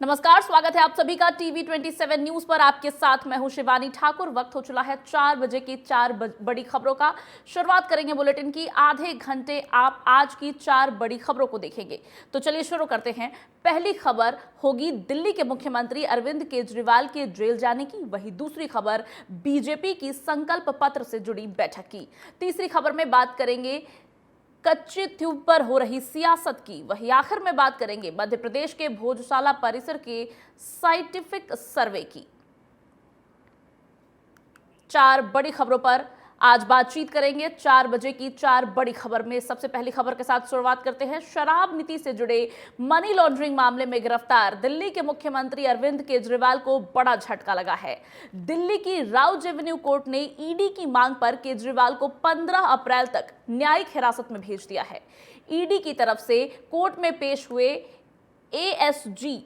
नमस्कार, स्वागत है आप सभी का टीवी 27 न्यूज पर। आपके साथ मैं हूं शिवानी ठाकुर। वक्त हो चला है 4 बजे की बड़ी खबरों का। शुरुआत करेंगे बुलेटिन की। आधे घंटे आप आज की 4 बड़ी खबरों को देखेंगे। तो चलिए शुरू करते हैं। पहली खबर होगी दिल्ली के मुख्यमंत्री अरविंद केजरीवाल के जेल जाने की। वही दूसरी खबर बीजेपी की संकल्प पत्र से जुड़ी बैठक की। तीसरी खबर में बात करेंगे कच्चे ट्यूब पर हो रही सियासत की। वही आखिर में बात करेंगे मध्य प्रदेश के भोजशाला परिसर के साइंटिफिक सर्वे की। 4 बड़ी खबरों पर आज बातचीत करेंगे। 4 बजे की 4 बड़ी खबर में सबसे पहली खबर के साथ शुरुआत करते हैं। शराब नीति से जुड़े मनी लॉन्ड्रिंग मामले में गिरफ्तार दिल्ली के मुख्यमंत्री अरविंद केजरीवाल को बड़ा झटका लगा है। दिल्ली की राउज एवेन्यू कोर्ट ने ईडी की मांग पर केजरीवाल को 15 अप्रैल तक न्यायिक हिरासत में भेज दिया है। ईडी की तरफ से कोर्ट में पेश हुए एएसजी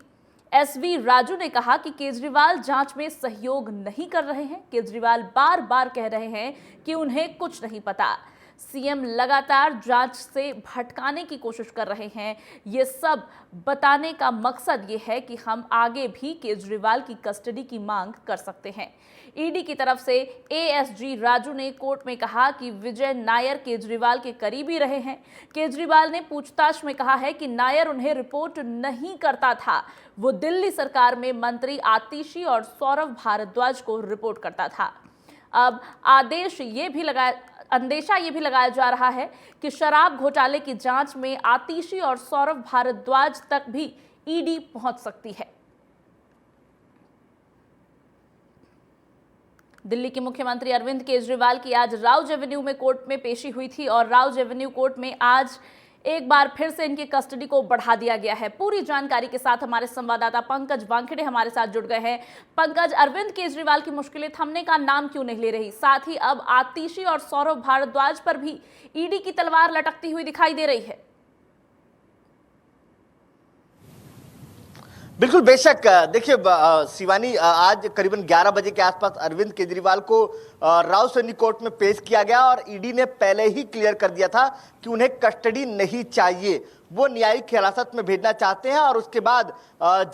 एसवी राजू ने कहा कि केजरीवाल जांच में सहयोग नहीं कर रहे हैं। केजरीवाल बार बार कह रहे हैं कि उन्हें कुछ नहीं पता। सीएम लगातार जांच से भटकाने की कोशिश कर रहे हैं। ये सब बताने का मकसद ये है कि हम आगे भी केजरीवाल की कस्टडी की मांग कर सकते हैं। ईडी की तरफ से एएसजी राजू ने कोर्ट में कहा कि विजय नायर केजरीवाल के करीबी रहे हैं। केजरीवाल ने पूछताछ में कहा है कि नायर उन्हें रिपोर्ट नहीं करता था। वो दिल्ली सरकार में मंत्री आतिशी और सौरभ भारद्वाज को रिपोर्ट करता था। अब अंदेशा ये भी लगाया जा रहा है कि शराब घोटाले की जांच में आतिशी और सौरभ भारद्वाज तक भी ईडी पहुंच सकती है। दिल्ली के मुख्यमंत्री अरविंद केजरीवाल की आज राउज एवेन्यू में कोर्ट में पेशी हुई थी और राउज एवेन्यू कोर्ट में आज एक बार फिर से इनकी कस्टडी को बढ़ा दिया गया है। पूरी जानकारी के साथ हमारे संवाददाता पंकज वानखेड़े हमारे साथ जुड़ गए हैं। पंकज, अरविंद केजरीवाल की मुश्किलें थमने का नाम क्यों नहीं ले रही? साथ ही अब आतिशी और सौरभ भारद्वाज पर भी ईडी की तलवार लटकती हुई दिखाई दे रही है। बिल्कुल, बेशक। देखिए शिवानी, आज करीबन 11 बजे के आसपास अरविंद केजरीवाल को राउज एवेन्यू कोर्ट में पेश किया गया और ईडी ने पहले ही क्लियर कर दिया था कि उन्हें कस्टडी नहीं चाहिए, वो न्यायिक हिरासत में भेजना चाहते हैं। और उसके बाद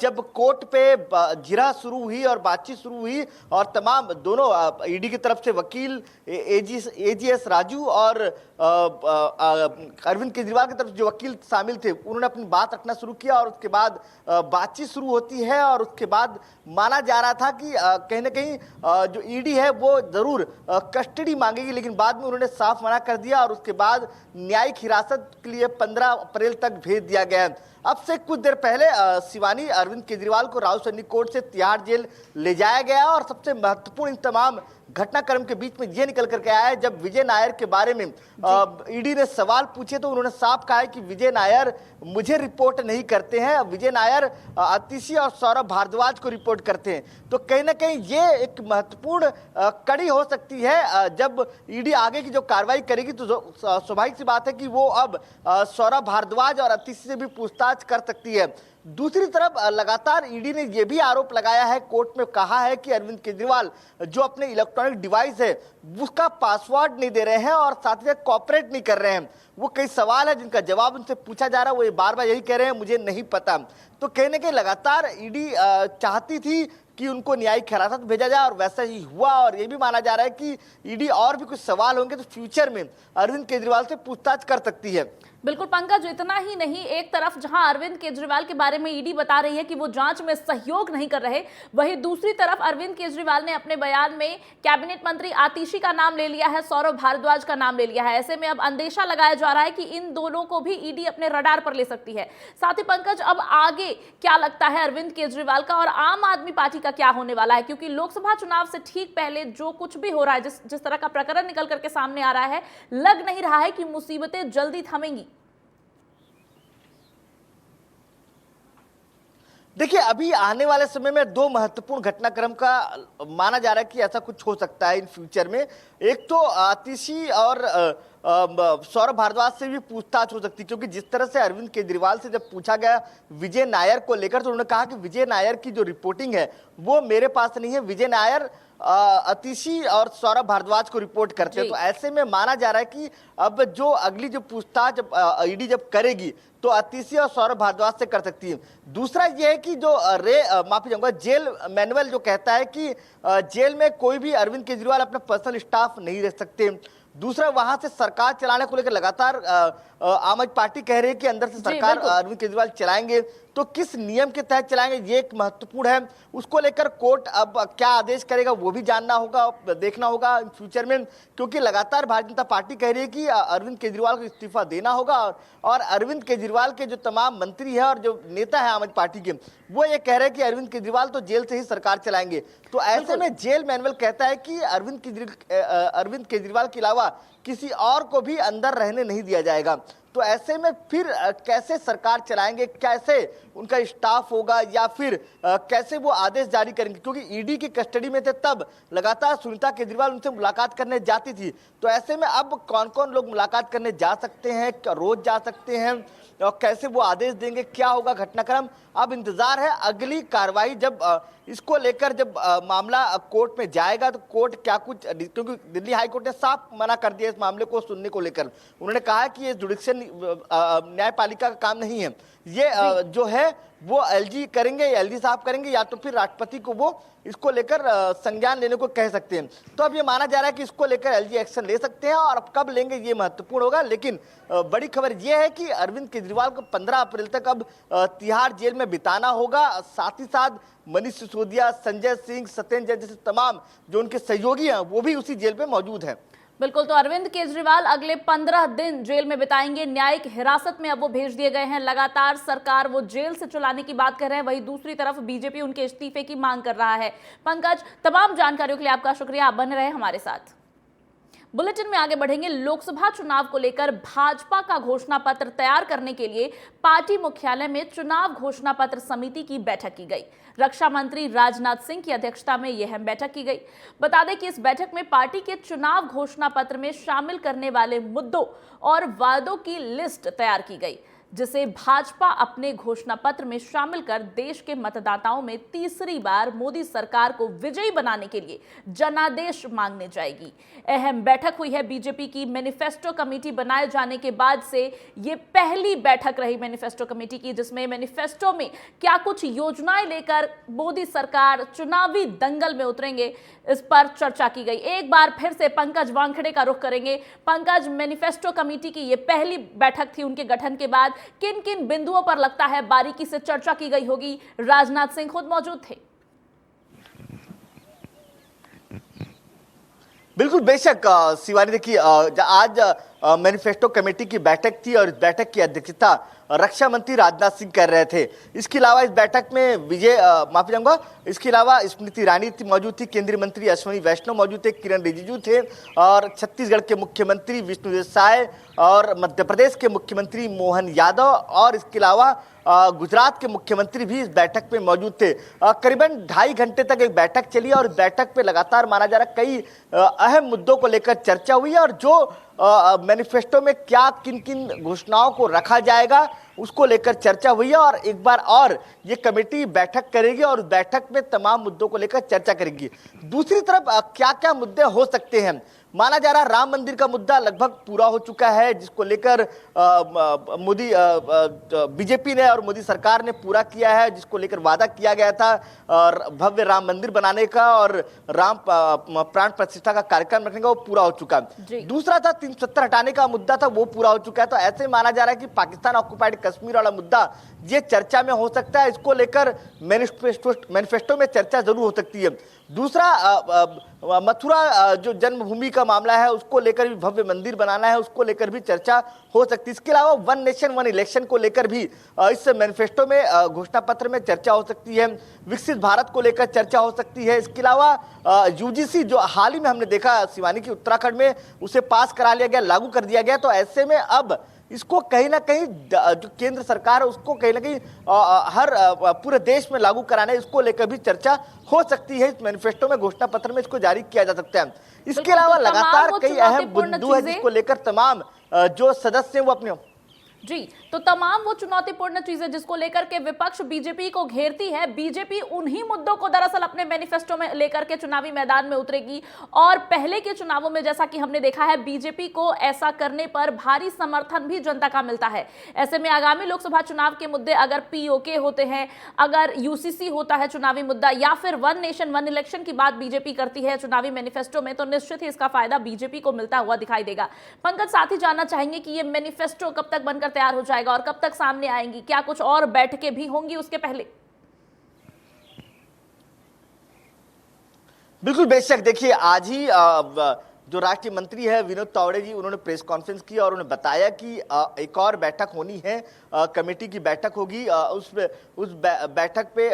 जब कोर्ट पे जिरह शुरू हुई और बातचीत शुरू हुई और तमाम दोनों ईडी की तरफ से वकील एजीएस राजू और अरविंद केजरीवाल की तरफ से जो वकील शामिल थे, उन्होंने अपनी बात रखना शुरू किया और उसके बाद बातचीत शुरू होती है। और उसके बाद माना जा रहा था कि कहीं ना कहीं जो ईडी है वो जरूर कस्टडी मांगेगी, लेकिन बाद में उन्होंने साफ मना कर दिया और उसके बाद न्यायिक हिरासत के लिए 15 अप्रैल तक भेज दिया गया। अब से कुछ देर पहले शिवानी, अरविंद केजरीवाल को राउज एवेन्यू कोर्ट से तिहाड़ जेल ले जाया गया और सबसे महत्वपूर्ण इन तमाम घटनाक्रम के बीच में ये निकल करके आया है जब विजय नायर के बारे में ईडी ने सवाल पूछे तो उन्होंने साफ कहा है कि विजय नायर मुझे रिपोर्ट नहीं करते हैं, विजय नायर आतिशी और सौरभ भारद्वाज को रिपोर्ट करते हैं। तो कहीं ना कहीं ये एक महत्वपूर्ण कड़ी हो सकती है। जब ईडी आगे की जो कार्रवाई करेगी तो स्वाभाविक सी बात है कि वो अब सौरभ भारद्वाज और आतिशी से भी पूछताछ कर सकती है। दूसरी तरफ लगातार ईडी ने यह भी आरोप लगाया है, कोर्ट में कहा है कि अरविंद केजरीवाल जो अपने इलेक्ट्रॉनिक डिवाइस है उसका पासवर्ड नहीं दे रहे हैं और साथ ही कॉपरेट नहीं कर रहे हैं। वो कई सवाल है जिनका जवाब उनसे पूछा जा रहा है, वो ये बार बार यही कह रहे हैं मुझे नहीं पता। तो कहीं ना कहीं लगातार ईडी चाहती थी कि उनको न्यायिक हिरासत भेजा जाए और वैसा ही हुआ। और ये भी माना जा रहा है कि ईडी और भी कुछ सवाल होंगे तो फ्यूचर में अरविंद केजरीवाल से पूछताछ कर सकती है। बिल्कुल पंकज, इतना ही नहीं, एक तरफ जहां अरविंद केजरीवाल के बारे में ईडी बता रही है कि वो जांच में सहयोग नहीं कर रहे, वहीं दूसरी तरफ अरविंद केजरीवाल ने अपने बयान में कैबिनेट मंत्री आतिशी का नाम ले लिया है, सौरभ भारद्वाज का नाम ले लिया है। ऐसे में अब अंदेशा लगाया जा रहा है कि इन दोनों को भी ईडी अपने रडार पर ले सकती है। साथ ही पंकज, अब आगे क्या लगता है अरविंद केजरीवाल का और आम आदमी पार्टी का क्या होने वाला है? क्योंकि लोकसभा चुनाव से ठीक पहले जो कुछ भी हो रहा है, जिस तरह का प्रकरण निकल करके सामने आ रहा है, लग नहीं रहा है कि मुसीबतें जल्दी थमेंगी। देखिए, अभी आने वाले समय में 2 महत्वपूर्ण घटनाक्रम का माना जा रहा है कि ऐसा कुछ हो सकता है इन फ्यूचर में। एक तो आतिशी और सौरभ भारद्वाज से भी पूछताछ हो सकती है, क्योंकि जिस तरह से अरविंद केजरीवाल से जब पूछा गया विजय नायर को लेकर तो उन्होंने कहा कि विजय नायर की जो रिपोर्टिंग है वो मेरे पास नहीं है, विजय नायर अतिशी और सौरभ भारद्वाज को रिपोर्ट करते हैं। तो ऐसे में माना जा रहा है कि अब जो अगली जो पूछताछ ईडी जब करेगी तो अतिशी और सौरभ भारद्वाज से कर सकती है। दूसरा यह है कि जो माफी चाहूंगा, जेल मैनुअल जो कहता है कि जेल में कोई भी अरविंद केजरीवाल अपना पर्सनल स्टाफ नहीं रख सकते। दूसरा, वहां से सरकार चलाने को लेकर लगातार आम आदमी पार्टी कह रही है कि अंदर से सरकार अरविंद केजरीवाल चलाएंगे, तो किस नियम के तहत चलाएंगे ये एक महत्वपूर्ण है। उसको लेकर कोर्ट अब क्या आदेश करेगा वो भी जानना होगा, देखना होगा फ्यूचर में, क्योंकि लगातार भारतीय जनता पार्टी कह रही है कि अरविंद केजरीवाल को इस्तीफा देना होगा और अरविंद केजरीवाल के जो तमाम मंत्री है और जो नेता है आम आदमी पार्टी के, वो ये कह रहे हैं कि अरविंद केजरीवाल तो जेल से ही सरकार चलाएंगे। तो ऐसे में जेल मैनुअल कहता है कि अरविंद केजरीवाल के अलावा किसी और को भी अंदर रहने नहीं दिया जाएगा। तो ऐसे में फिर कैसे सरकार चलाएंगे, कैसे उनका स्टाफ होगा, या फिर कैसे वो आदेश जारी करेंगे, क्योंकि ईडी की कस्टडी में थे तब लगातार सुनीता केजरीवाल उनसे मुलाकात करने जाती थी। तो ऐसे में अब कौन कौन लोग मुलाकात करने जा सकते हैं, रोज जा सकते हैं, और कैसे वो आदेश देंगे, क्या होगा घटनाक्रम, अब इंतजार है अगली कार्रवाई। जब इसको लेकर जब मामला कोर्ट में जाएगा तो कोर्ट क्या कुछ, क्योंकि दिल्ली हाई कोर्ट ने साफ मना कर दिया इस मामले को सुनने को लेकर। उन्होंने कहा कि ये जुडिशियल न्यायपालिका का काम नहीं है, ये जो है वो एलजी करेंगे, एलजी साहब करेंगे, या तो फिर राष्ट्रपति को वो इसको लेकर संज्ञान लेने को कह सकते हैं। तो अब ये माना जा रहा है कि इसको लेकर एलजी एक्शन ले सकते हैं, और अब कब लेंगे ये महत्वपूर्ण होगा। लेकिन बड़ी खबर ये है कि अरविंद केजरीवाल को 15 अप्रैल तक अब तिहाड़ जेल में बिताना होगा। साथ ही साथ मनीष सिसोदिया, संजय सिंह, सत्येंद्र जैन जैसे तमाम जो उनके सहयोगी हैं वो भी उसी जेल में मौजूद हैं। बिल्कुल, तो अरविंद केजरीवाल अगले 15 दिन जेल में बिताएंगे। न्यायिक हिरासत में अब वो भेज दिए गए हैं। लगातार सरकार वो जेल से चलाने की बात कर रहे हैं, वहीं दूसरी तरफ बीजेपी उनके इस्तीफे की मांग कर रहा है। पंकज, तमाम जानकारियों के लिए आपका शुक्रिया, आप बने रहे हमारे साथ। बुलेटिन में आगे बढ़ेंगे। लोकसभा चुनाव को लेकर भाजपा का घोषणा पत्र तैयार करने के लिए पार्टी मुख्यालय में चुनाव घोषणा पत्र समिति की बैठक की गई। रक्षा मंत्री राजनाथ सिंह की अध्यक्षता में यह अहम बैठक की गई। बता दें कि इस बैठक में पार्टी के चुनाव घोषणा पत्र में शामिल करने वाले मुद्दों और वादों की लिस्ट तैयार की गई, जिसे भाजपा अपने घोषणा पत्र में शामिल कर देश के मतदाताओं में तीसरी बार मोदी सरकार को विजयी बनाने के लिए जनादेश मांगने जाएगी। अहम बैठक हुई है बीजेपी की मैनिफेस्टो कमेटी बनाए जाने के बाद से ये पहली बैठक रही मैनिफेस्टो कमेटी की, जिसमें मैनिफेस्टो में क्या कुछ योजनाएं लेकर मोदी सरकार चुनावी दंगल में उतरेंगे, इस पर चर्चा की गई। एक बार फिर से पंकज वानखेड़े का रुख करेंगे। पंकज, मैनिफेस्टो कमेटी की ये पहली बैठक थी उनके गठन के बाद, किन किन बिंदुओं पर लगता है बारीकी से चर्चा की गई होगी? राजनाथ सिंह खुद मौजूद थे। बिल्कुल, बेशक शिवानी, देखिए आज मैनिफेस्टो कमेटी की बैठक थी और इस बैठक की अध्यक्षता रक्षा मंत्री राजनाथ सिंह कर रहे थे। इसके अलावा इस बैठक में माफी चाहूंगा, इसके अलावा स्मृति ईरानी मौजूद थी, केंद्रीय मंत्री अश्विनी वैष्णव मौजूद थे, किरण रिजिजू थे, और छत्तीसगढ़ के मुख्यमंत्री विष्णुदेव साय, और मध्य प्रदेश के मुख्यमंत्री मोहन यादव, और इसके अलावा गुजरात के मुख्यमंत्री भी इस बैठक में मौजूद थे। करीबन 2.5 घंटे तक एक बैठक चली और इस बैठक पे लगातार माना जा रहा है कई अहम मुद्दों को लेकर चर्चा हुई है, और जो मैनिफेस्टो में क्या किन किन घोषणाओं को रखा जाएगा उसको लेकर चर्चा हुई है। और एक बार और ये कमेटी बैठक करेगी और बैठक में तमाम मुद्दों को लेकर चर्चा करेगी। दूसरी तरफ क्या क्या मुद्दे हो सकते हैं, माना जा रहा है राम मंदिर का मुद्दा लगभग पूरा हो चुका है, जिसको लेकर मोदी बीजेपी ने और मोदी सरकार ने पूरा किया है, जिसको लेकर वादा किया गया था भव्य राम मंदिर बनाने का और राम प्राण प्रतिष्ठा का कार्यक्रम रखने का, वो पूरा हो चुका है। दूसरा था 370 हटाने का मुद्दा था, वो पूरा हो चुका है। तो ऐसे माना जा रहा है कि पाकिस्तान ऑक्युपाइड कश्मीर वाला मुद्दा ये चर्चा में हो सकता है, इसको लेकर मैनिफेस्टो में चर्चा जरूर हो सकती है। दूसरा मथुरा जो जन्मभूमि का मामला है उसको लेकर भी भव्य मंदिर बनाना है, उसको लेकर भी चर्चा हो सकती है। इसके अलावा 1 नेशन 1 इलेक्शन को लेकर भी इस मैनिफेस्टो में घोषणा पत्र में चर्चा हो सकती है। विकसित भारत को लेकर चर्चा हो सकती है। इसके अलावा यूजीसी जो हाल ही में हमने देखा शिवानी की उत्तराखंड में, उसे पास करा लिया गया, लागू कर दिया गया। तो ऐसे में अब इसको कहीं ना कहीं जो केंद्र सरकार है उसको कहीं ना कहीं हर पूरे देश में लागू कराने, इसको लेकर भी चर्चा हो सकती है। इस मैनिफेस्टो में, घोषणा पत्र में इसको जारी किया जा सकता है। इसके अलावा लगातार कई अहम बिंदु है जिसको लेकर तमाम जो सदस्य हैं वो अपने जी, तो तमाम वो चुनौतीपूर्ण चीजें जिसको लेकर के विपक्ष बीजेपी को घेरती है, बीजेपी उन्हीं मुद्दों को दरअसल अपने मैनिफेस्टो में लेकर के चुनावी मैदान में उतरेगी। और पहले के चुनावों में जैसा कि हमने देखा है, बीजेपी को ऐसा करने पर भारी समर्थन भी जनता का मिलता है। ऐसे में आगामी लोकसभा चुनाव के मुद्दे अगर पीओके होते हैं, अगर यूसीसी होता है चुनावी मुद्दा, या फिर वन नेशन वन इलेक्शन की बात बीजेपी करती है चुनावी मैनिफेस्टो में, तो निश्चित ही इसका फायदा बीजेपी को मिलता हुआ दिखाई देगा। पंकज, साथ ही जानना चाहेंगे कि ये मैनिफेस्टो कब तक बनकर तैयार हो जाएगा और कब तक सामने आएंगी? क्या कुछ और बैठकें भी होंगी उसके पहले? बिल्कुल, बेशक। देखिए, आज ही जो राष्ट्रीय मंत्री है विनोद तावड़े जी, उन्होंने प्रेस कॉन्फ्रेंस की और उन्होंने बताया कि एक और बैठक होनी है, कमेटी की बैठक होगी। उस बैठक पे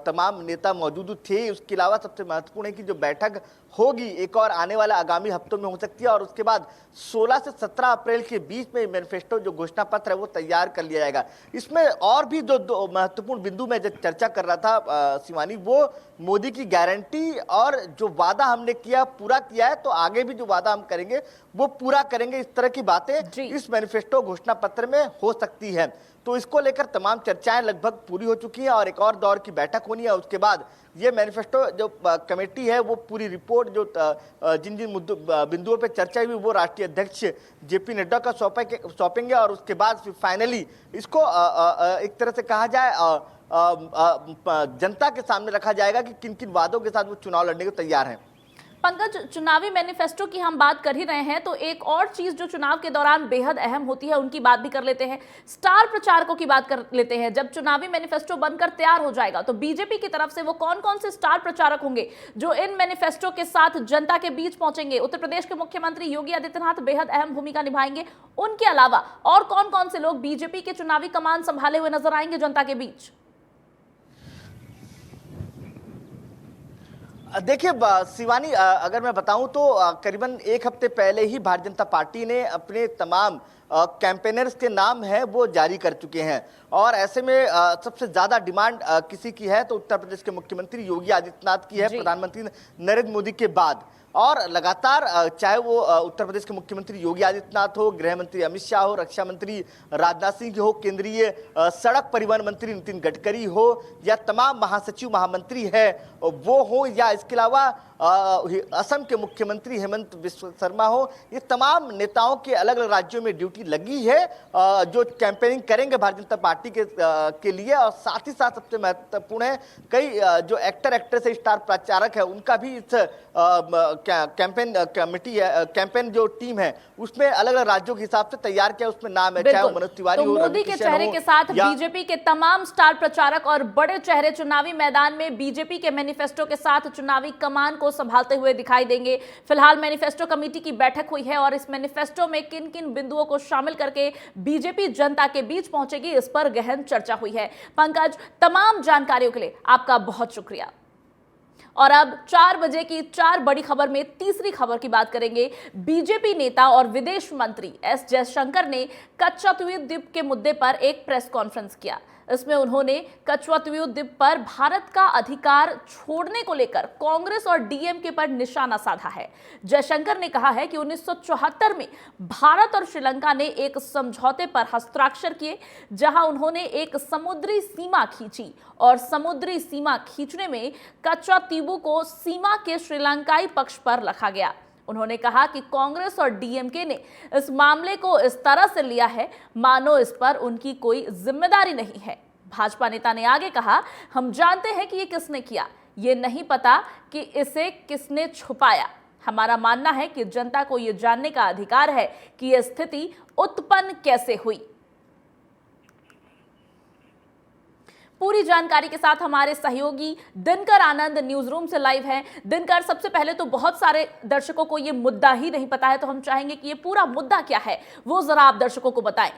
तमाम नेता मौजूद थे। उसके अलावा सबसे महत्वपूर्ण है कि जो बैठक होगी एक और आने वाला आगामी हफ्तों में हो सकती है, और उसके बाद 16 से 17 अप्रैल के बीच में मैनिफेस्टो जो घोषणा पत्र है वो तैयार कर लिया जाएगा। इसमें और भी जो दो महत्वपूर्ण बिंदु में जब चर्चा कर रहा था शिवानी, वो मोदी की गारंटी और जो वादा हमने किया पूरा किया है, तो आगे भी जो वादा हम करेंगे वो पूरा करेंगे, इस तरह की बातें इस मैनिफेस्टो घोषणा पत्र में हो सकती है। तो इसको लेकर तमाम चर्चाएं लगभग पूरी हो चुकी हैं और एक और दौर की बैठक होनी है। उसके बाद ये मैनिफेस्टो जो कमेटी है वो पूरी रिपोर्ट जो जिन जिन बिंदुओं पे चर्चा हुई वो राष्ट्रीय अध्यक्ष जेपी नड्डा का सौंपेंगे, और उसके बाद फिर फाइनली इसको एक तरह से कहा जाए जनता के सामने रखा जाएगा कि किन किन वादों के साथ वो चुनाव लड़ने को तैयार हैं। पंकज, चुनावी मैनिफेस्टो की हम बात कर ही रहे हैं, तो एक और चीज जो चुनाव के दौरान बेहद अहम होती है उनकी बात भी कर लेते हैं। स्टार प्रचारकों की बात कर लेते हैं। जब चुनावी मैनिफेस्टो बनकर तैयार हो जाएगा तो बीजेपी की तरफ से वो कौन कौन से स्टार प्रचारक होंगे जो इन मैनिफेस्टो के साथ जनता के बीच पहुंचेंगे? उत्तर प्रदेश के मुख्यमंत्री योगी आदित्यनाथ बेहद अहम भूमिका निभाएंगे। उनके अलावा और कौन कौन से लोग बीजेपी के चुनावी कमान संभाले हुए नजर आएंगे जनता के बीच? देखिए शिवानी, अगर मैं बताऊं तो करीबन एक हफ्ते पहले ही भारतीय जनता पार्टी ने अपने तमाम कैंपेनर्स के नाम है वो जारी कर चुके हैं, और ऐसे में सबसे ज्यादा डिमांड किसी की है तो उत्तर प्रदेश के मुख्यमंत्री योगी आदित्यनाथ की है, प्रधानमंत्री नरेंद्र मोदी के बाद। और लगातार चाहे वो उत्तर प्रदेश के मुख्यमंत्री योगी आदित्यनाथ हो, गृह मंत्री अमित शाह हो, रक्षा मंत्री राजनाथ सिंह हो, केंद्रीय सड़क परिवहन मंत्री नितिन गडकरी हो, या तमाम महासचिव महामंत्री है वो हो, या इसके अलावा असम के मुख्यमंत्री हेमंत बिस्वा शर्मा हो, ये तमाम नेताओं के अलग अलग राज्यों में ड्यूटी लगी है जो कैंपेनिंग करेंगे भारतीय जनता पार्टी के लिए। और साथ ही साथ सबसे महत्वपूर्ण है कई जो एक्टर एक्ट्रेस स्टार प्रचारक है उनका भी इस कैंपेन कमेटी है, कैंपेन जो टीम है उसमें अलग अलग राज्यों के हिसाब से तैयार किया, उसमें नाम है, चाहे मनोज तिवारी हो, मोदी के चेहरे के साथ बीजेपी के तमाम स्टार प्रचारक और बड़े चेहरे चुनावी मैदान में बीजेपी के मैनिफेस्टो के साथ चुनावी कमान को संभालते हुए दिखाई देंगे। फिलहाल मैनिफेस्टो कमेटी की बैठक हुई है और इस मैनिफेस्टो में किन किन बिंदुओं को शामिल करके बीजेपी जनता के बीच पहुंचेगी, इस पर गहन चर्चा हुई है। पंकज, तमाम जानकारियों के लिए आपका बहुत शुक्रिया। और अब 4 बजे की 4 बड़ी खबर में तीसरी खबर की बात करेंगे। बीजेपी नेता और विदेश मंत्री एस जयशंकर ने कच्चा द्वीप के मुद्दे पर एक प्रेस कॉन्फ्रेंस किया। इसमें उन्होंने कच्चा द्वीप पर भारत का अधिकार छोड़ने को लेकर कांग्रेस और डीएमके पर निशाना साधा है। जयशंकर ने कहा है कि 1974 में भारत और श्रीलंका ने एक समझौते पर हस्ताक्षर किए जहां उन्होंने एक समुद्री सीमा खींची, और समुद्री सीमा खींचने में कच्चा द्वीप को सीमा के श्रीलंकाई पक्ष पर रखा गया। उन्होंने कहा कि कांग्रेस और डीएमके ने इस मामले को इस तरह से लिया है मानो इस पर उनकी कोई जिम्मेदारी नहीं है। भाजपा नेता ने आगे कहा, हम जानते हैं कि ये किसने किया, ये नहीं पता कि इसे किसने छुपाया। हमारा मानना है कि जनता को ये जानने का अधिकार है कि यह स्थिति उत्पन्न कैसे हुई। पूरी जानकारी के साथ हमारे सहयोगी दिनकर आनंद न्यूज रूम से लाइव हैं। दिनकर, सबसे पहले तो बहुत सारे दर्शकों को ये मुद्दा ही नहीं पता है, तो हम चाहेंगे कि ये पूरा मुद्दा क्या है वो जरा आप दर्शकों को बताएं।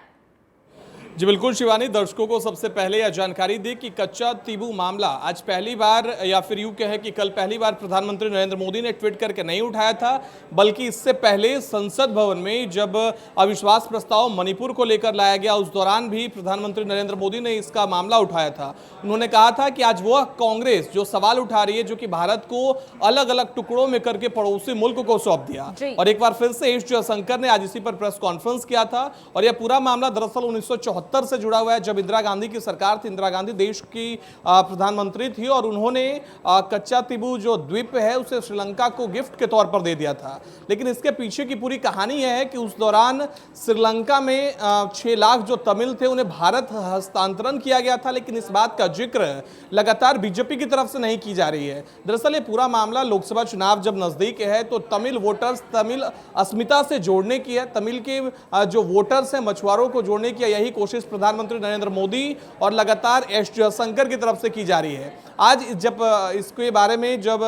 जी बिल्कुल शिवानी, दर्शकों को सबसे पहले यह जानकारी दी कि कच्चा तीबू मामला आज पहली बार, या फिर यूं कहें कि कल पहली बार प्रधानमंत्री नरेंद्र मोदी ने ट्वीट करके नहीं उठाया था, बल्कि इससे पहले संसद भवन में जब अविश्वास प्रस्ताव मणिपुर को लेकर लाया गया, उस दौरान भी प्रधानमंत्री नरेंद्र मोदी ने इसका मामला उठाया था। उन्होंने कहा था कि आज वह कांग्रेस जो सवाल उठा रही है, जो कि भारत को अलग अलग टुकड़ों में करके पड़ोसी मुल्क को सौंप दिया, और एक बार फिर से एस जयशंकर ने आज इसी पर प्रेस कॉन्फ्रेंस किया था। और यह पूरा मामला दरअसल 1974 से जुड़ा हुआ है, जब इंदिरा गांधी की सरकार थी। इंदिरा गांधी देश की प्रधानमंत्री थी और उन्होंने कच्चा तीबू जो द्वीप है उसे श्रीलंका को गिफ्ट के तौर पर दे दिया था। लेकिन इसके पीछे की पूरी कहानी यह है कि उस दौरान श्रीलंका में 6 लाख जो तमिल थे उन्हें भारत हस्तांतरण किया गया था, लेकिन इस बात का जिक्र लगातार बीजेपी की तरफ से नहीं की जा रही है। दरअसल ये पूरा मामला लोकसभा चुनाव जब नजदीक है तो तमिल वोटर्स, तमिल अस्मिता से जोड़ने की है, तमिल के जो वोटर्स हैं, मछुआरों को जोड़ने की यही कोशिश प्रधानमंत्री नरेंद्र मोदी और लगातार एस जयशंकर की तरफ से की जा रही है। आज जब इसके बारे में जब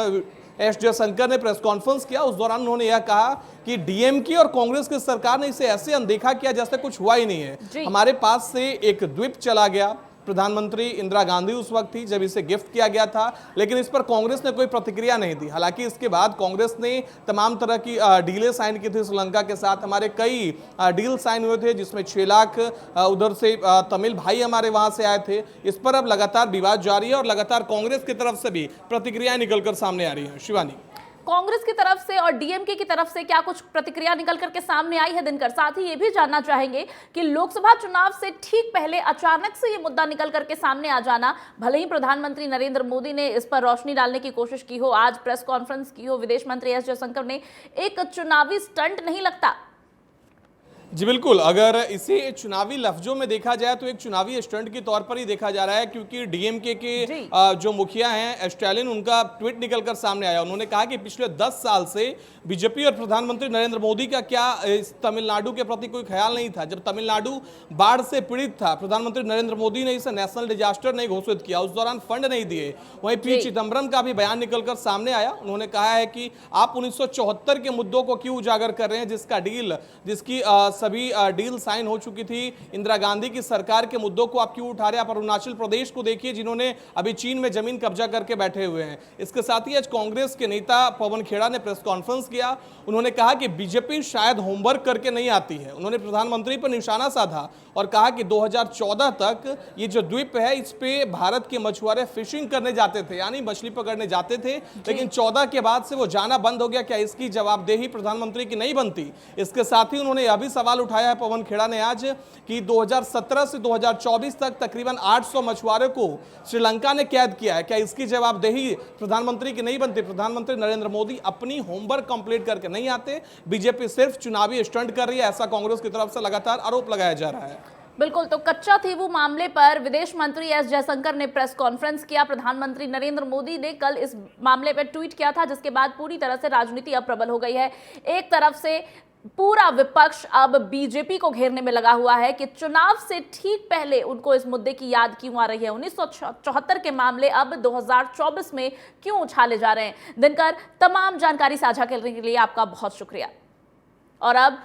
एस जयशंकर ने प्रेस कॉन्फ्रेंस किया, उस दौरान उन्होंने यह कहा कि डीएमके और कांग्रेस की सरकार ने इसे ऐसे अनदेखा किया जैसे कुछ हुआ ही नहीं है। हमारे पास से एक द्वीप चला गया, प्रधानमंत्री इंदिरा गांधी उस वक्त थी जब इसे गिफ्ट किया गया था, लेकिन इस पर कांग्रेस ने कोई प्रतिक्रिया नहीं दी। हालांकि इसके बाद कांग्रेस ने तमाम तरह की डीलें साइन की थी श्रीलंका के साथ। हमारे कई डील साइन हुए थे, जिसमें 6 लाख उधर से तमिल भाई हमारे वहां से आए थे। इस पर अब लगातार विवाद जारी है और लगातार कांग्रेस की तरफ से भी प्रतिक्रियाएं निकलकर सामने आ रही हैं। शिवानी, कांग्रेस की तरफ से और डीएमके की तरफ से क्या कुछ प्रतिक्रिया निकल करके सामने आई है दिनकर? साथ ही ये भी जानना चाहेंगे कि लोकसभा चुनाव से ठीक पहले अचानक से ये मुद्दा निकल करके सामने आ जाना, भले ही प्रधानमंत्री नरेंद्र मोदी ने इस पर रोशनी डालने की कोशिश की हो, आज प्रेस कॉन्फ्रेंस की हो, विदेश मंत्री एस जयशंकर ने, एक चुनावी स्टंट नहीं लगता? जी बिल्कुल, अगर इसे चुनावी लफ्जों में देखा जाए तो एक चुनावी स्टंट के तौर पर ही देखा जा रहा है, क्योंकि डीएमके के जो मुखिया हैं स्टालिन, उनका ट्वीट निकलकर सामने आया। उन्होंने कहा कि पिछले 10 साल से बीजेपी और प्रधानमंत्री नरेंद्र मोदी का क्या इस तमिलनाडु के प्रति कोई ख्याल नहीं था। जब तमिलनाडु बाढ़ से पीड़ित था, प्रधानमंत्री नरेंद्र मोदी ने इसे नेशनल डिजास्टर नहीं घोषित किया, उस दौरान फंड नहीं दिए। वहीं पी चिदम्बरम का भी बयान निकलकर सामने आया। उन्होंने कहा है कि आप 1974 के मुद्दों को क्यों उजागर कर रहे हैं, जिसकी सभी डील साइन हो चुकी थी। इंदिरा गांधी की सरकार के मुद्दों को आप क्यों उठा रहे हैं? आप अरुणाचल प्रदेश को देखिए, जिन्होंने अभी चीन में जमीन कब्जा करके बैठे हुए हैं। इसके साथ ही आज कांग्रेस के नेता पवन खेड़ा ने प्रेस कॉन्फ्रेंस किया। उन्होंने कहा कि बीजेपी शायद होमवर्क करके नहीं आती है। उन्होंने प्रधानमंत्री पर निशाना साधा और कहा कि 2014 तक ये जो द्वीप है, इस पे भारत के मछुआरे फिशिंग करने जाते थे, यानी मछली पकड़ने जाते थे, लेकिन 14 के बाद से वो जाना बंद हो गया। क्या इसकी जवाबदेही प्रधानमंत्री की नहीं बनती? इसके साथ ही उन्होंने यह भी सवाल उठाया है पवन खेड़ा ने आज कि 2017 से 2024 तक तकरीबन 800 मछुआरों को श्रीलंका ने कैद किया है। क्या इसकी जवाबदेही प्रधानमंत्री की नहीं बनती? प्रधानमंत्री नरेंद्र मोदी अपनी होमवर्क कंप्लीट करके नहीं आते, बीजेपी सिर्फ चुनावी स्टंट कर रही है, ऐसा कांग्रेस की तरफ से लगातार आरोप लगाया जा रहा है। बिल्कुल, तो कच्चा तीबू मामले पर विदेश मंत्री एस जयशंकर ने प्रेस कॉन्फ्रेंस किया। प्रधानमंत्री नरेंद्र मोदी ने कल इस मामले पर ट्वीट किया था, जिसके बाद पूरी तरह से राजनीति अब प्रबल हो गई है। एक तरफ से पूरा विपक्ष अब बीजेपी को घेरने में लगा हुआ है कि चुनाव से ठीक पहले उनको इस मुद्दे की याद क्यों आ रही है। 1974 के मामले अब 2024 में क्यों उछाले जा रहे हैं। दिनकर, तमाम जानकारी साझा करने के लिए आपका बहुत शुक्रिया। और अब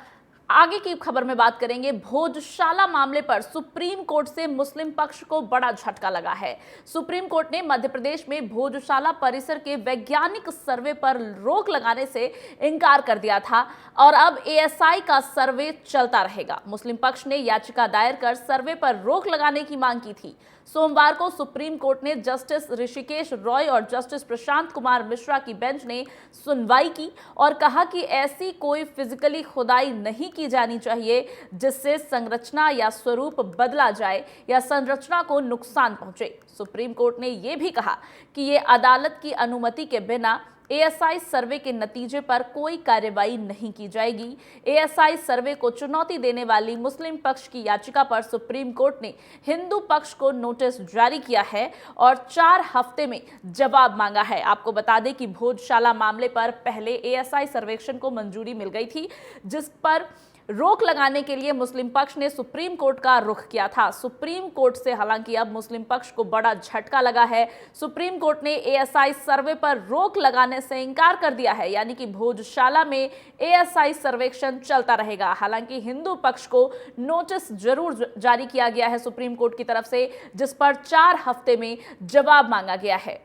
आगे की खबर में बात करेंगे। भोजशाला मामले पर सुप्रीम कोर्ट से मुस्लिम पक्ष को बड़ा झटका लगा है। सुप्रीम कोर्ट ने मध्य प्रदेश में भोजशाला परिसर के वैज्ञानिक सर्वे पर रोक लगाने से इनकार कर दिया था और अब एएसआई का सर्वे चलता रहेगा। मुस्लिम पक्ष ने याचिका दायर कर सर्वे पर रोक लगाने की मांग की थी। सोमवार को सुप्रीम कोर्ट ने जस्टिस ऋषिकेश रॉय और जस्टिस प्रशांत कुमार मिश्रा की बेंच ने सुनवाई की और कहा कि ऐसी कोई फिजिकली खुदाई नहीं की जानी चाहिए जिससे संरचना या स्वरूप बदला जाए या संरचना को नुकसान पहुंचे। सुप्रीम कोर्ट ने यह भी कहा कि ये अदालत की अनुमति के बिना एएसआई सर्वे के नतीजे पर कोई कार्रवाई नहीं की जाएगी। एएसआई सर्वे को चुनौती देने वाली मुस्लिम पक्ष की याचिका पर सुप्रीम कोर्ट ने हिंदू पक्ष को नोटिस जारी किया है और 4 हफ्ते में जवाब मांगा है। आपको बता दें कि भोजशाला मामले पर पहले एएसआई सर्वेक्षण को मंजूरी मिल गई थी, जिस पर रोक लगाने के लिए मुस्लिम पक्ष ने सुप्रीम कोर्ट का रुख किया था। सुप्रीम कोर्ट से हालांकि अब मुस्लिम पक्ष को बड़ा झटका लगा है। सुप्रीम कोर्ट ने एएसआई सर्वे पर रोक लगाने से इनकार कर दिया है, यानी कि भोजशाला में एएसआई सर्वेक्षण चलता रहेगा। हालांकि हिंदू पक्ष को नोटिस जरूर जारी किया गया है सुप्रीम कोर्ट की तरफ से, जिस पर 4 हफ्ते में जवाब मांगा गया है।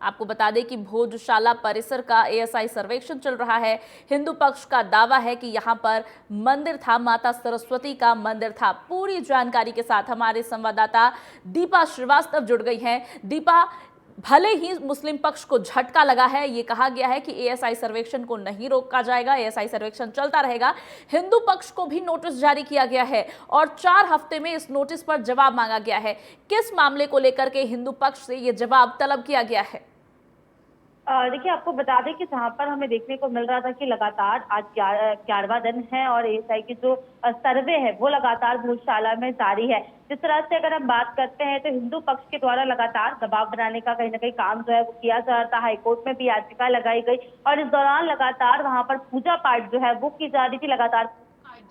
आपको बता दें कि भोजशाला परिसर का एएसआई सर्वेक्षण चल रहा है। हिंदू पक्ष का दावा है कि यहां पर मंदिर था, माता सरस्वती का मंदिर था। पूरी जानकारी के साथ हमारे संवाददाता दीपा श्रीवास्तव जुड़ गई हैं। दीपा, भले ही मुस्लिम पक्ष को झटका लगा है, ये कहा गया है कि एएसआई सर्वेक्षण को नहीं रोका जाएगा, एएसआई सर्वेक्षण चलता रहेगा। हिंदू पक्ष को भी नोटिस जारी किया गया है और 4 हफ्ते में इस नोटिस पर जवाब मांगा गया है। किस मामले को लेकर के हिंदू पक्ष से ये जवाब तलब किया गया है? देखिए, आपको बता दें कि जहां पर हमें देखने को मिल रहा था कि लगातार आज 11वां दिन है और एएसआई की जो सर्वे है वो लगातार भोजशाला में जारी है। जिस तरह से अगर हम बात करते हैं तो हिंदू पक्ष के द्वारा लगातार दबाव बनाने का कहीं ना कहीं काम जो है वो किया जा रहा था। हाईकोर्ट में भी याचिका लगाई गई और इस दौरान लगातार वहां पर पूजा पाठ जो है वो की जा रही थी, लगातार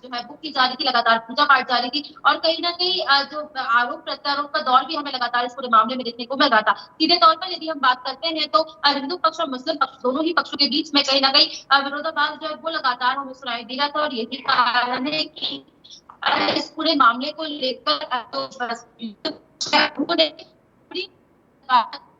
पूजा पाठ जारी थी और कहीं ना कहीं जो आरोप प्रत्यारोप का दौर भी हमें लगातार इस पूरे मामले में देखने को मिल रहा था। सीधे तौर पर यदि हम बात करते हैं तो हिंदू पक्ष और मुस्लिम पक्ष दोनों ही पक्षों के बीच में कहीं ना कहीं विरोधाभास जो है वो लगातार हमें सुनाई दे रहा था और यही कारण है कि इस पूरे मामले को लेकर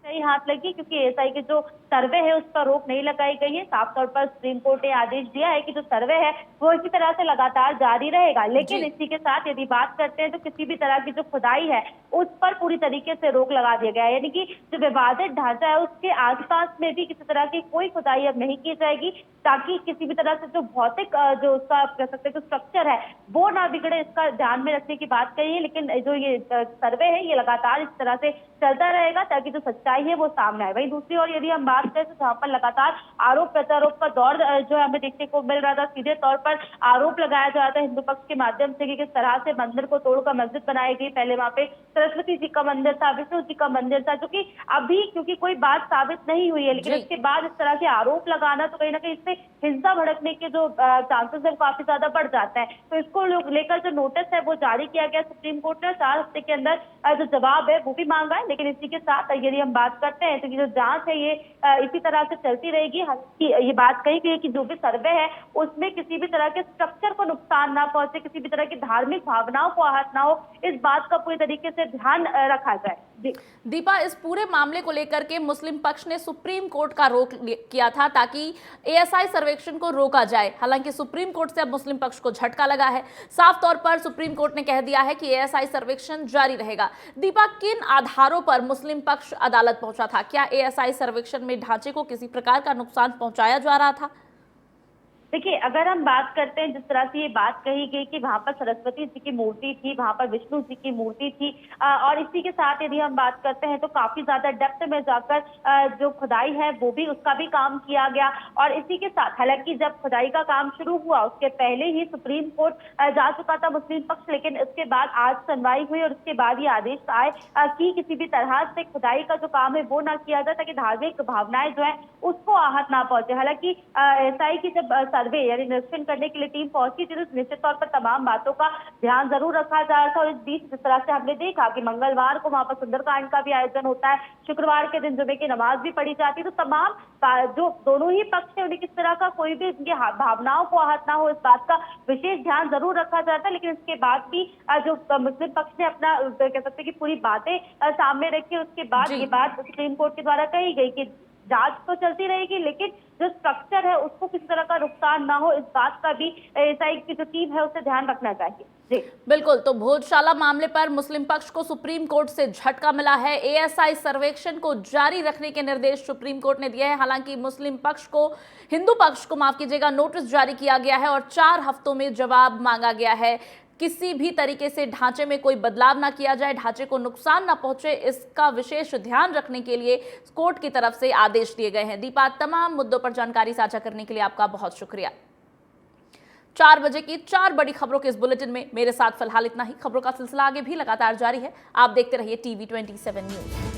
सही हाथ लगी, क्योंकि एएसआई के जो सर्वे है उस पर रोक नहीं लगाई गई है। साफ तौर पर सुप्रीम कोर्ट ने आदेश दिया है कि जो सर्वे है वो इसी तरह से लगातार जारी रहेगा। लेकिन इसी के साथ यदि बात करते हैं तो किसी भी तरह की जो खुदाई है उस पर पूरी तरीके से रोक लगा दिया गया है, यानी कि जो विवादित ढांचा है उसके आसपास में भी किसी तरह की कोई खुदाई अब नहीं की जाएगी, ताकि किसी भी तरह से जो भौतिक जो उसका कह सकते हैं स्ट्रक्चर है वो ना बिगड़े, इसका ध्यान में रखने की बात कही है। लेकिन जो ये सर्वे है ये लगातार इस तरह से चलता रहेगा ताकि जो सच्चाई है वो सामने आए। वहीं दूसरी ओर यदि हम बात करें तो जहाँ पर लगातार आरोप प्रत्यारोप का दौर जो है हमें देखने को मिल रहा था, सीधे तौर पर आरोप लगाया जा रहा था हिंदू पक्ष के माध्यम से कि किस तरह से मंदिर को तोड़कर मस्जिद बनाई गई। पहले वहाँ पे सरस्वती जी का मंदिर था, विष्णु जी का मंदिर था, जो कि अभी क्योंकि कोई बात साबित नहीं हुई है, लेकिन इसके बाद इस तरह के आरोप लगाना तो कहीं ना कहीं इससे हिंसा भड़कने के जो चांसेस है काफी ज्यादा बढ़ जाता है। तो इसको लेकर जो नोटिस है वो जारी किया गया सुप्रीम कोर्ट ने। 4 हफ्ते के अंदर जो जवाब है वो भी मांगा है। लेकिन इसी के साथ यदि हम बात करते हैं तो ये जो जांच है ये इसी तरह से चलती रहेगी। ये बात कही गई कि जो भी सर्वे है उसमें किसी भी तरह के स्ट्रक्चर को नुकसान ना पहुंचे, किसी भी तरह की धार्मिक भावनाओं को आहत ना हो, इस बात का पूरी तरीके से ध्यान रखा जाए। दीपा, इस पूरे मामले को लेकर के मुस्लिम पक्ष ने सुप्रीम कोर्ट का रुख किया था ताकि एएसआई सर्वेक्षण को रोका जाए। हालांकि सुप्रीम कोर्ट से अब मुस्लिम पक्ष को झटका लगा है। साफ तौर पर सुप्रीम कोर्ट ने कह दिया है कि एएसआई सर्वेक्षण जारी रहेगा। दीपा, किन आधारों पर मुस्लिम पक्ष अदालत पहुंचा था? क्या एएसआई सर्वेक्षण में ढांचे को किसी प्रकार का नुकसान पहुंचाया जा रहा था? देखिए, अगर हम बात करते हैं जिस तरह से ये बात कही गई कि वहां पर सरस्वती जी की मूर्ति थी, वहां पर विष्णु जी की मूर्ति थी और इसी के साथ यदि हम बात करते हैं तो काफी ज्यादा डेप्थ में जाकर जो खुदाई है वो भी उसका भी काम किया गया। और इसी के साथ हालांकि जब खुदाई का काम शुरू हुआ उसके पहले ही सुप्रीम कोर्ट जा चुका था मुस्लिम पक्ष, लेकिन उसके बाद आज सुनवाई हुई और उसके बाद ये आदेश आए कि किसी भी तरह से खुदाई का जो काम है वो ना किया जाए ताकि धार्मिक भावनाएं जो है उसको आहत ना पहुंचे। हालांकि एएसआई की जब सर्वे यानी निरीक्षण करने के लिए टीम पहुंची थी तो निश्चित तौर पर तमाम बातों का ध्यान जरूर रखा जा रहा था। और इस बीच जिस तरह से हमने देखा कि मंगलवार को वहां पर सुंदरकांड का भी आयोजन होता है, शुक्रवार के दिन जुमे की नमाज भी पढ़ी जाती है, तो तमाम जो दोनों ही पक्ष है उन्हें किस तरह का कोई भी उनकी भावनाओं को आहत ना हो इस बात का विशेष ध्यान जरूर रखा जाता है। लेकिन इसके बाद भी जो मुस्लिम पक्ष ने अपना कह सकते हैं कि पूरी बातें सामने रखी, उसके बाद ये बात सुप्रीम कोर्ट के द्वारा कही गई कि जांच तो चलती रहेगी लेकिन जो स्ट्रक्चर है उसको किसी तरह का नुकसान ना हो, इस बात का भी एएसआई की जो टीम है उसे ध्यान रखना चाहिए। जी बिल्कुल, तो भोजशाला मामले पर मुस्लिम पक्ष को सुप्रीम कोर्ट से झटका मिला है। एएसआई सर्वेक्षण को जारी रखने के निर्देश सुप्रीम कोर्ट ने दिए हैं। हालांकि मुस्लिम पक्ष को, हिंदू पक्ष को माफ कीजिएगा, नोटिस जारी किया गया है और 4 हफ्तों में जवाब मांगा गया है। किसी भी तरीके से ढांचे में कोई बदलाव ना किया जाए, ढांचे को नुकसान ना पहुंचे, इसका विशेष ध्यान रखने के लिए कोर्ट की तरफ से आदेश दिए गए हैं। दीपा, तमाम मुद्दों पर जानकारी साझा करने के लिए आपका बहुत शुक्रिया। 4 बजे की 4 बड़ी खबरों के इस बुलेटिन में मेरे साथ फिलहाल इतना ही। खबरों का सिलसिला आगे भी लगातार जारी है। आप देखते रहिए TV 27 न्यूज।